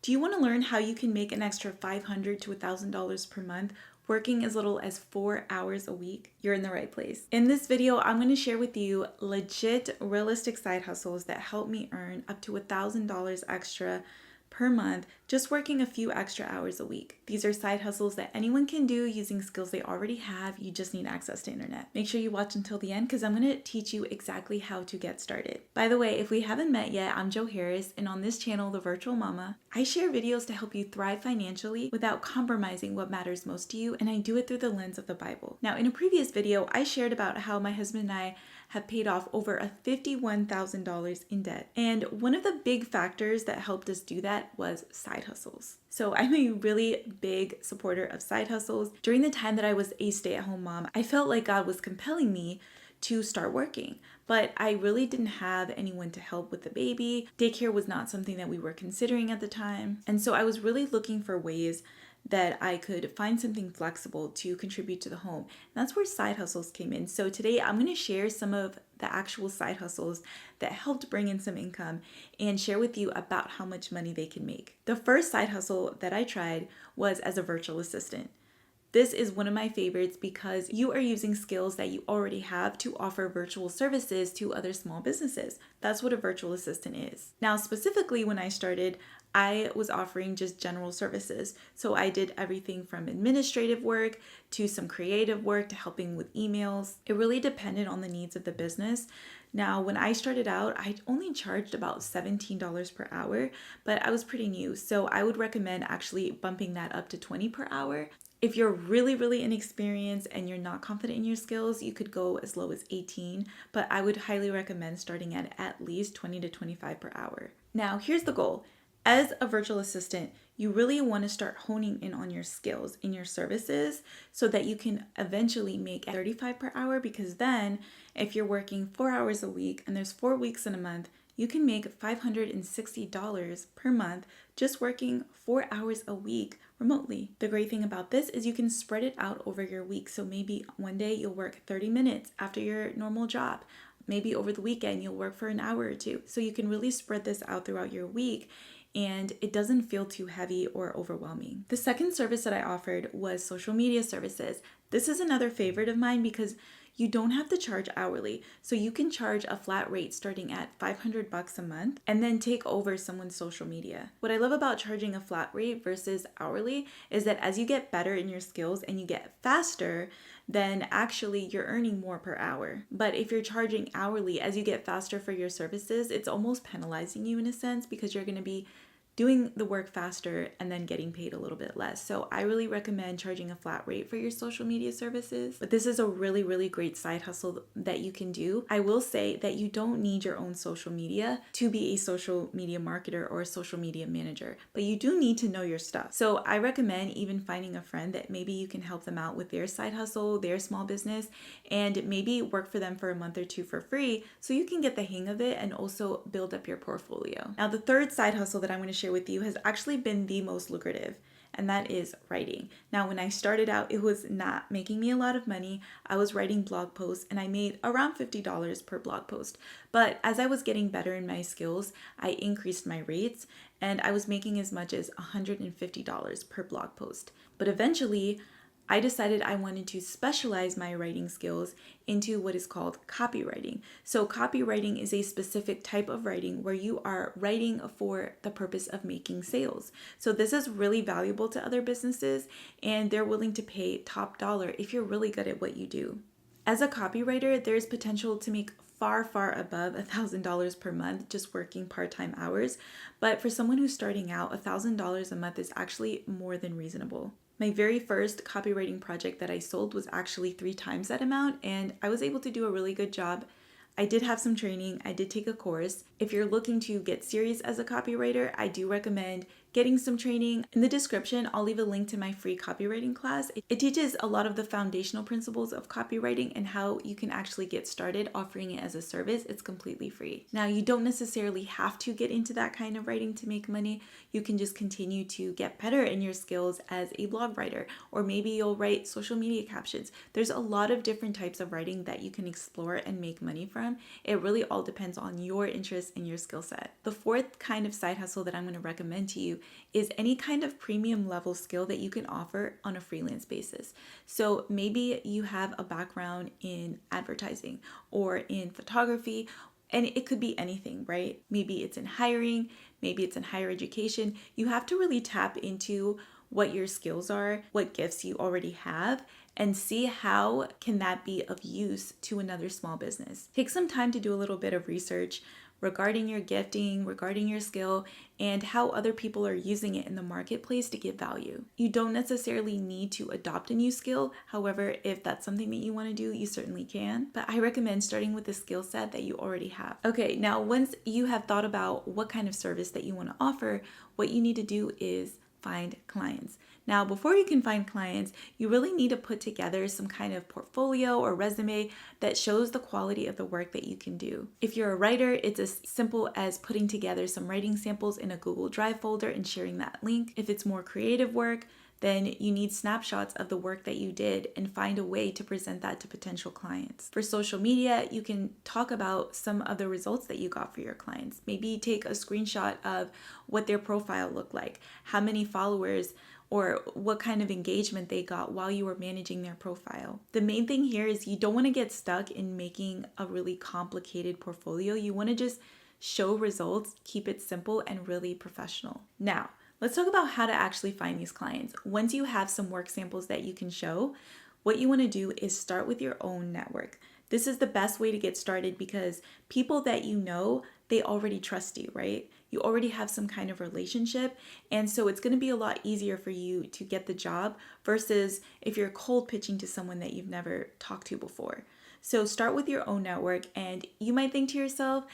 Do you want to learn how you can make an extra $500 to $1,000 per month working as little as 4 hours a week? You're in the right place. In this video, I'm going to share with you legit, realistic side hustles that help me earn up to $1,000 extra per month just working a few extra hours a week. These are side hustles that anyone can do using skills they already have. You just need access to internet. Make sure you watch until the end because I'm going to teach you exactly how to get started. By the way, if we haven't met yet, I'm Jo Harris, and on this channel, The Virtual Mama, I share videos to help you thrive financially without compromising what matters most to you, and I do it through the lens of the Bible. Now, in a previous video, I shared about how my husband and I have paid off over $51,000 in debt. And one of the big factors that helped us do that was side hustles. So I'm a really big supporter of side hustles. During the time that I was a stay-at-home mom, I felt like God was compelling me to start working, but I really didn't have anyone to help with the baby. Daycare was not something that we were considering at the time. And so I was really looking for ways that I could find something flexible to contribute to the home. And that's where side hustles came in. So today I'm going to share some of the actual side hustles that helped bring in some income and share with you about how much money they can make. The first side hustle that I tried was as a virtual assistant. This is one of my favorites because you are using skills that you already have to offer virtual services to other small businesses. That's what a virtual assistant is. Now, specifically when I started, I was offering just general services. So I did everything from administrative work to some creative work to helping with emails. It really depended on the needs of the business. Now, when I started out, I only charged about $17 per hour, but I was pretty new. So I would recommend actually bumping that up to $20 per hour. If you're really inexperienced and you're not confident in your skills, you could go as low as 18, but I would highly recommend starting at least 20 to 25 per hour. Now, here's the goal. As a virtual assistant, you really want to start honing in on your skills in your services so that you can eventually make 35 per hour, because then if you're working 4 hours a week and there's 4 weeks in a month, you can make $560 per month just working 4 hours a week remotely. The great thing about this is you can spread it out over your week. So maybe one day you'll work 30 minutes after your normal job. Maybe over the weekend you'll work for an hour or two. So you can really spread this out throughout your week and it doesn't feel too heavy or overwhelming. The second service that I offered was social media services. This is another favorite of mine because you don't have to charge hourly. So you can charge a flat rate starting at $500 a month and then take over someone's social media. What I love about charging a flat rate versus hourly is that as you get better in your skills and you get faster, then actually you're earning more per hour. But if you're charging hourly, as you get faster for your services, it's almost penalizing you in a sense because you're going to be doing the work faster and then getting paid a little bit less. So I really recommend charging a flat rate for your social media services. But this is a really great side hustle that you can do. I will say that you don't need your own social media to be a social media marketer or a social media manager, but you do need to know your stuff. So I recommend even finding a friend that maybe you can help them out with their side hustle, their small business, and maybe work for them for a month or two for free so you can get the hang of it and also build up your portfolio. Now, the third side hustle that I'm going to share with you has actually been the most lucrative, and that is writing. Now, when I started out, it was not making me a lot of money. I was writing blog posts and I made around $50 per blog post. But as I was getting better in my skills, I increased my rates and I was making as much as $150 per blog post. But eventually, I decided I wanted to specialize my writing skills into what is called copywriting. So copywriting is a specific type of writing where you are writing for the purpose of making sales. So this is really valuable to other businesses and they're willing to pay top dollar if you're really good at what you do. As a copywriter, there's potential to make far above $1,000 per month just working part-time hours. But for someone who's starting out, $1,000 a month is actually more than reasonable. My very first copywriting project that I sold was actually 3 times that amount, and I was able to do a really good job. I did have some training. I did take a course. If you're looking to get serious as a copywriter, I do recommend getting some training. In the description, I'll leave a link to my free copywriting class. It teaches a lot of the foundational principles of copywriting and how you can actually get started offering it as a service. It's completely free. Now, you don't necessarily have to get into that kind of writing to make money. You can just continue to get better in your skills as a blog writer, or maybe you'll write social media captions. There's a lot of different types of writing that you can explore and make money from. It really all depends on your interests and your skill set. The fourth kind of side hustle that I'm going to recommend to you is any kind of premium level skill that you can offer on a freelance basis. So maybe you have a background in advertising or in photography, and it could be anything, right? Maybe it's in hiring, maybe it's in higher education. You have to really tap into what your skills are, what gifts you already have, and see how can that be of use to another small business. Take some time to do a little bit of research regarding your gifting, regarding your skill, and how other people are using it in the marketplace to give value. You don't necessarily need to adopt a new skill. However, if that's something that you want to do, you certainly can. But I recommend starting with the skill set that you already have. Okay, now once you have thought about what kind of service that you want to offer, what you need to do is find clients. Now, before you can find clients, you really need to put together some kind of portfolio or resume that shows the quality of the work that you can do. If you're a writer, it's as simple as putting together some writing samples in a Google Drive folder and sharing that link. If it's more creative work, then you need snapshots of the work that you did and find a way to present that to potential clients. For social media, you can talk about some of the results that you got for your clients. Maybe take a screenshot of what their profile looked like, how many followers or what kind of engagement they got while you were managing their profile. The main thing here is you don't want to get stuck in making a really complicated portfolio. You want to just show results, keep it simple and really professional. Now, let's talk about how to actually find these clients. Once you have some work samples that you can show, what you want to do is start with your own network. This is the best way to get started because people that you know, they already trust you, right? You already have some kind of relationship, and so it's going to be a lot easier for you to get the job versus if you're cold pitching to someone that you've never talked to before. So start with your own network, and you might think to yourself,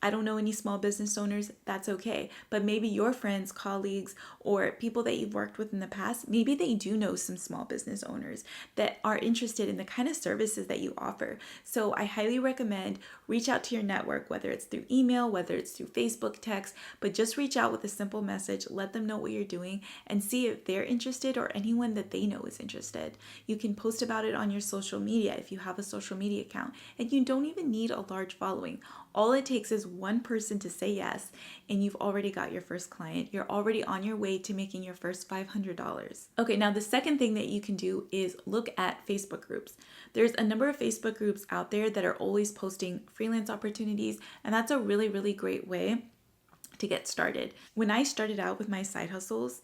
I don't know any small business owners, that's okay. But maybe your friends, colleagues, or people that you've worked with in the past, maybe they do know some small business owners that are interested in the kind of services that you offer. So I highly recommend reach out to your network, whether it's through email, whether it's through Facebook text, but just reach out with a simple message, let them know what you're doing, and see if they're interested or anyone that they know is interested. You can post about it on your social media if you have a social media account, and you don't even need a large following. All it takes is one person to say yes, and you've already got your first client. You're already on your way to making your first $500. Okay, now the second thing that you can do is look at Facebook groups. There's a number of Facebook groups out there that are always posting freelance opportunities, and that's a really, really great way to get started. When I started out with my side hustles,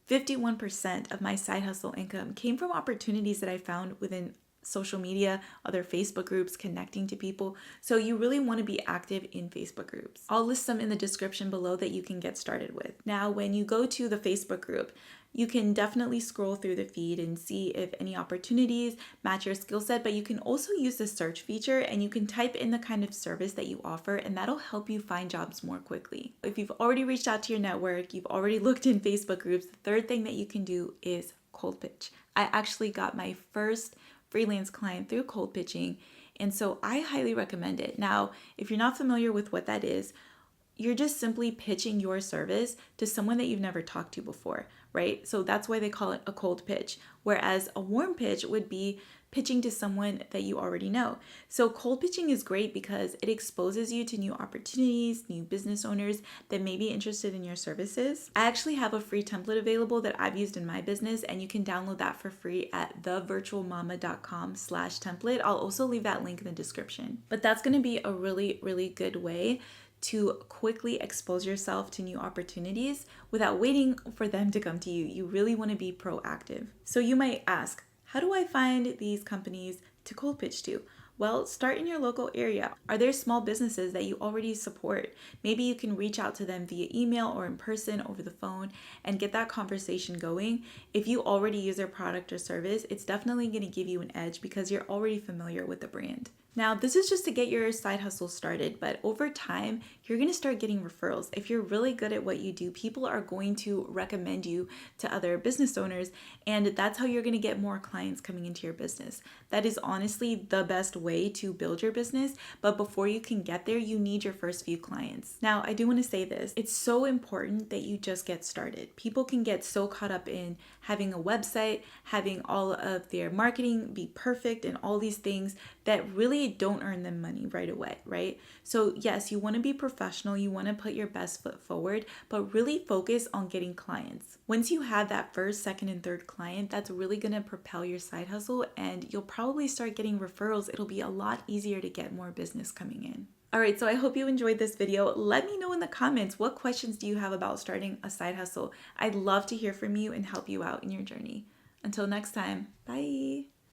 51% of my side hustle income came from opportunities that I found within social media, other Facebook groups, connecting to people. So you really want to be active in Facebook groups. I'll list some in the description below that you can get started with. Now, when you go to the Facebook group, you can definitely scroll through the feed and see if any opportunities match your skill set, but you can also use the search feature and you can type in the kind of service that you offer, and that'll help you find jobs more quickly. If you've already reached out to your network, you've already looked in Facebook groups, the third thing that you can do is cold pitch. I actually got my first freelance client through cold pitching, and so I highly recommend it. Now, if you're not familiar with what that is, you're just simply pitching your service to someone that you've never talked to before, right? So that's why they call it a cold pitch, whereas a warm pitch would be pitching to someone that you already know. So cold pitching is great because it exposes you to new opportunities, new business owners that may be interested in your services. I actually have a free template available that I've used in my business, and you can download that for free at thevirtualmama.com/template. I'll also leave that link in the description. But that's going to be a really, really good way to quickly expose yourself to new opportunities without waiting for them to come to you. You really want to be proactive. So you might ask, how do I find these companies to cold pitch to? Well, start in your local area. Are there small businesses that you already support? Maybe you can reach out to them via email or in person over the phone and get that conversation going. If you already use their product or service, it's definitely going to give you an edge because you're already familiar with the brand. Now, this is just to get your side hustle started, but over time, you're going to start getting referrals. If you're really good at what you do, people are going to recommend you to other business owners, and that's how you're going to get more clients coming into your business. That is honestly the best way to build your business, but before you can get there, you need your first few clients. Now, I do want to say this. It's so important that you just get started. People can get so caught up in having a website, having all of their marketing be perfect and all these things that really way, don't earn them money right away, right? So yes, you want to be professional, you want to put your best foot forward, but really focus on getting clients. Once you have that first, second, and third client, that's really going to propel your side hustle, and you'll probably start getting referrals. It'll be a lot easier to get more business coming in. All right, so I hope you enjoyed this video. Let me know in the comments, what questions do you have about starting a side hustle? I'd love to hear from you and help you out in your journey. Until next time, bye.